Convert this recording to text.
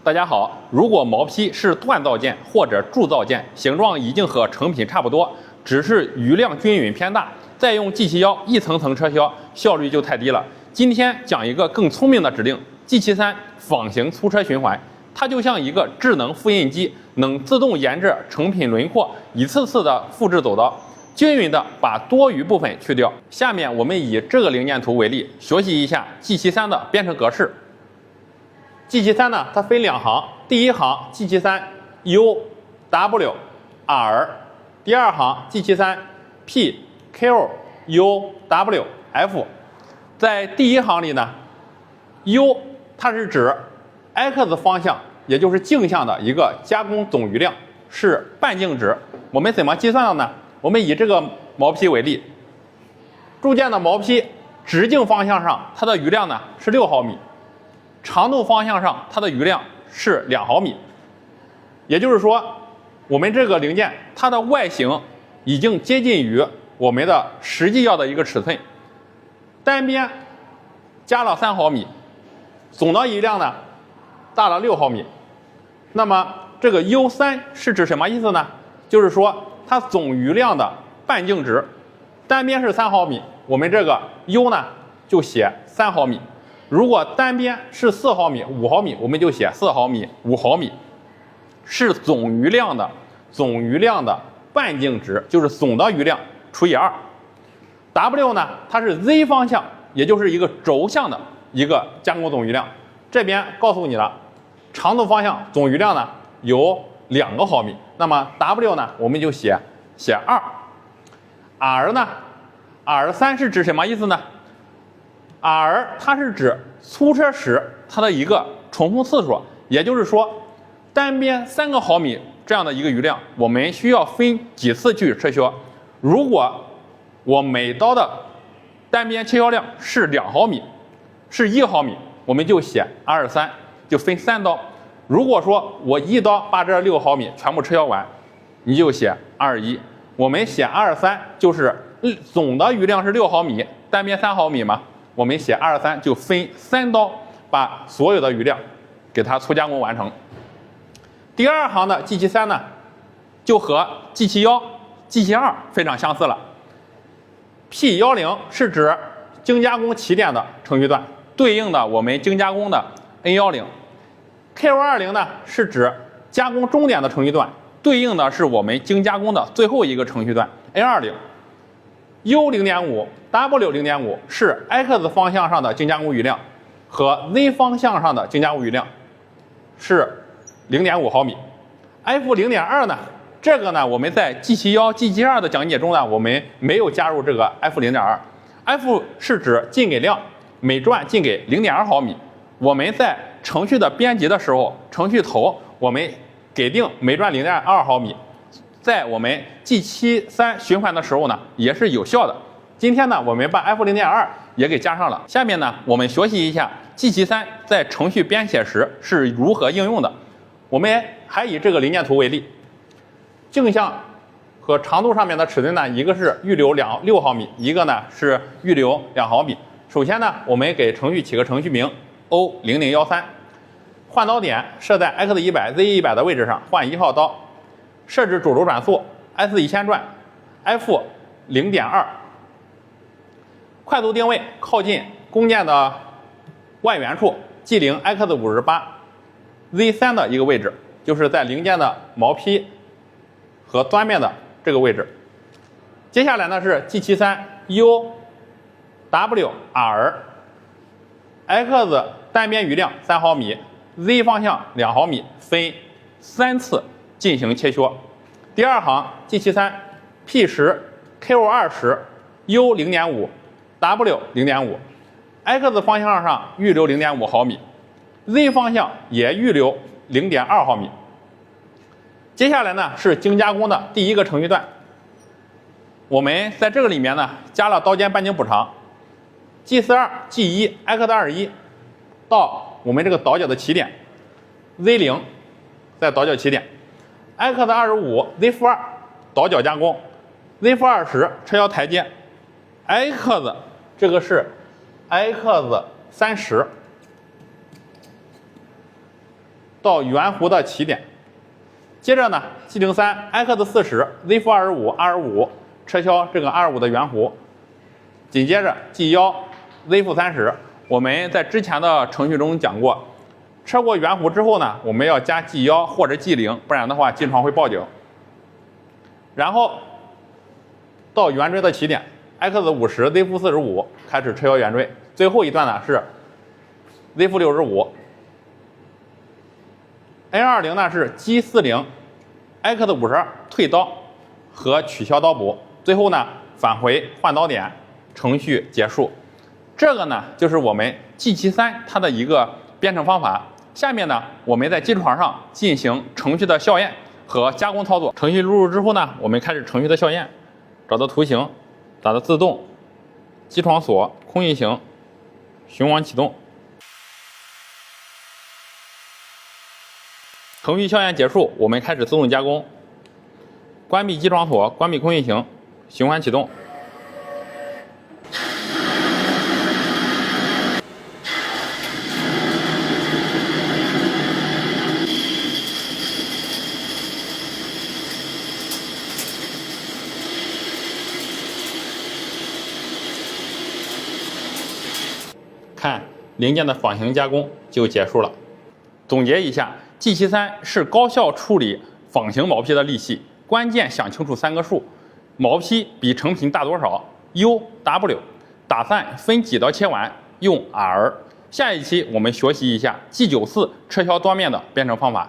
大家好，如果毛坯是锻造件或者铸造件，形状已经和成品差不多，只是余量均匀偏大，再用 G71一层层车销，效率就太低了。今天讲一个更聪明的指令 ，G73仿型粗车循环，它就像一个智能复印机，能自动沿着成品轮廓一次次的复制走道，均匀的把多余部分去掉。下面我们以这个零件图为例，学习一下 G73的编程格式。G73呢，它分两行，第一行 G73 U W R， 第二行 G73 P Q U W F。在第一行里呢 ，U 它是指 X 方向，也就是径向的一个加工总余量，是半径值。我们怎么计算的呢？我们以这个毛坯为例，铸件的毛坯直径方向上，它的余量呢是6毫米。长度方向上，它的余量是2毫米，也就是说，我们这个零件它的外形已经接近于我们的实际要的一个尺寸。单边加了3毫米，总的余量呢大了6毫米。那么这个 U3 是指什么意思呢？就是说它总余量的半径值，单边是3毫米，我们这个 U 呢就写3毫米。如果单边是4毫米、5毫米，我们就写4毫米、5毫米，是总余量的半径值，就是总的余量除以2。W 呢，它是 Z 方向，也就是一个轴向的一个加工总余量。这边告诉你了，长度方向总余量呢有2个毫米，那么 W 呢，我们就写2。R 呢 ，R3 是指什么意思呢？R 它是指粗车时它的一个重复次数，也就是说，单边3个毫米这样的一个余量，我们需要分几次去车销。如果我每刀的单边切削量是2毫米，是1毫米，我们就写223，就分3刀。如果说我一刀把这6毫米全部车销完，你就写221。我们写223就是总的余量是6毫米，单边3毫米嘛。我们写223就分3刀，把所有的余量给它粗加工完成。第二行的 G73呢，就和 G71、G72非常相似了。P10是指精加工起点的程序段，对应的我们精加工的 N10。Q20呢是指加工终点的程序段，对应的是我们精加工的最后一个程序段 N20。U0.5、W0.5 是 X 方向上的精加工余量，和 Z 方向上的精加工余量是0.5毫米。F0.2 呢，这个呢我们在 G71、G72的讲解中呢，我们没有加入这个 F0.2。F 是指进给量，每转进给0.2毫米。我们在程序的编辑的时候，程序头我们给定每转0.2毫米。在我们 G73循环的时候呢，也是有效的。今天呢，我们把 F0.2 也给加上了。下面呢，我们学习一下 G73在程序编写时是如何应用的。我们还以这个零件图为例，径向和长度上面的尺寸呢，一个是预留6毫米，一个呢是预留2毫米。首先呢，我们给程序起个程序名 O0013， 换刀点设在 X100、Z100 的位置上，换1号刀。设置主轴转速 S1000转 F0.2， 快速定位靠近工件的外缘处 G0X58 Z3 的一个位置，就是在零件的毛坯和端面的这个位置。接下来呢是 G73 U W R X 单边余量3毫米 ，Z 方向2毫米，分3次进行切削。第二行 G73 P10 Q20 U0.5 W0.5 X 方向上预留0.5毫米， Z 方向也预留0.2毫米。接下来呢是精加工的第一个程序段，我们在这个里面呢加了刀尖半径补偿 G42、G1、X21 到我们这个倒角的起点 Z0， 在倒角起点 X25、Z2 倒角加工 ，Z20 车销台阶 ，X 这个是 X30 到圆弧的起点。接着呢 ，G03 X40 Z-25 25撤销这个25的圆弧。紧接着 G1 Z-30， 我们在之前的程序中讲过，撤过圆弧之后呢，我们要加 G1 或者 G0， 不然的话机床会报警。然后到圆锥的起点 X50 Z-45 开始撤销圆锥。最后一段呢是 Z-65。N20 呢是 G40 X52 退刀和取消刀补，最后呢返回换刀点，程序结束。这个呢就是我们 G73它的一个编程方法。下面呢我们在机床上进行程序的校验和加工操作。程序录入之后呢，我们开始程序的校验，找到图形，打到自动，机床锁，空运行，雄王启动。程序校验结束，我们开始自动加工。关闭机床锁，关闭空运行，循环启动。看，零件的仿型加工就结束了。总结一下 ，G73是高效处理仿型毛坯的利器，关键想清楚3个数：毛坯比成品大多少 ，U、W， 打散分几刀切完，用 R。下一期我们学习一下 G94 撤销端面的编程方法。